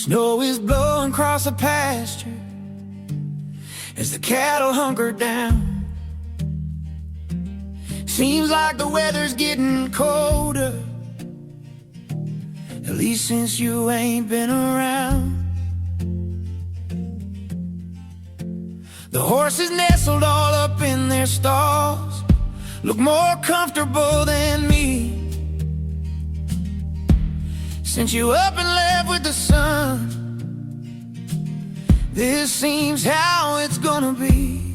Snow is blowing across the pasture as the cattle hunker down. Seems like the weather's getting colder, at least since you ain't been around. The horses nestled all up in their stalls look more comfortable than me. Since you up and left with the sun, this seems how it's gonna be.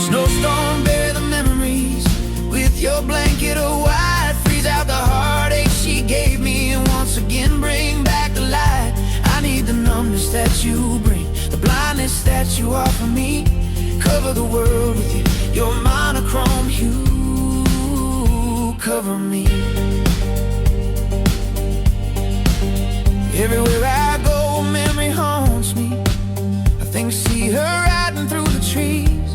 Snowstorm, bury the memories with your blanket of white. Freeze out the heartache she gave me, and once again bring back the light. I need the numbness that you bring, the blindness that you offer me. Cover the world with your monochrome hue. Cover me. Everywhere I go, memory haunts me. I think I see her riding through the trees,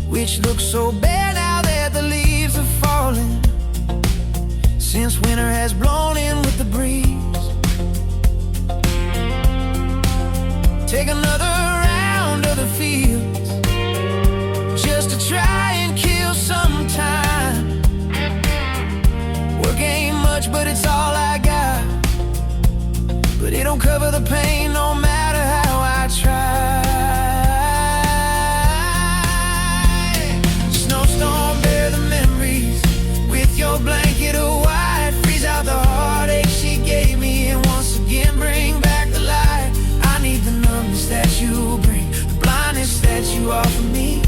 which looks so bare now that the leaves are falling, since winter has blown in with the breeze. Take another round of the fields just to try and kill some time. Work ain't much, but it's all I got, but it don't cover the pain no matter how I try. Snowstorm, bear the memories with your blanket of white. Freeze out the heartache she gave me, and once again bring back the light. I need the numbness that you bring, the blindness that you offer me.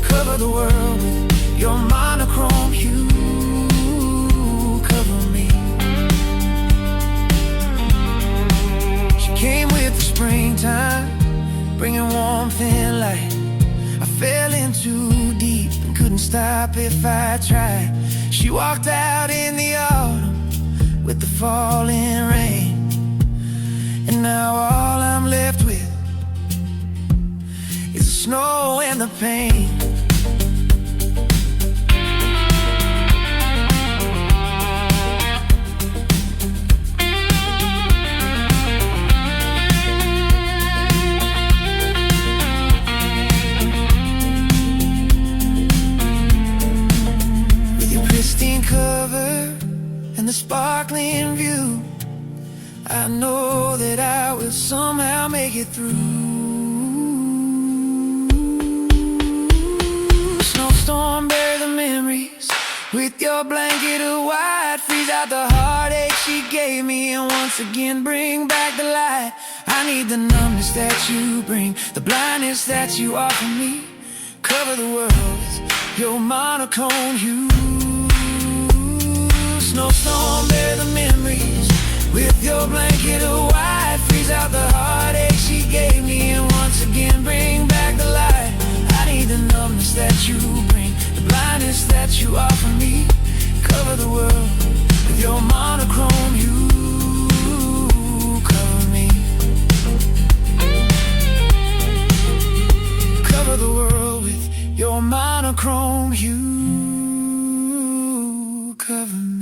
Cover the world with your monochrome hue. Cover me. She came with the springtime, bringing warmth and light. I fell in too deep and couldn't stop if I tried. She walked out in the autumn with the falling rain, and now all I'm left with is the snow and the pain. Cover and the sparkling view, I know that I will somehow make it through. Snowstorm, bury the memories with your blanket of white. Freeze out the heartache she gave me, and once again bring back the light. I need the numbness that you bring, the blindness that you offer me. Cover the world with your monochrome hue. Snowstorm, bear the memories with your blanket of white. Freeze out the heartache she gave me, and once again bring back the light. I need the numbness that you bring, the blindness that you offer me. Cover the world with your monochrome hue. Cover me. Cover the world with your monochrome hue. Cover me.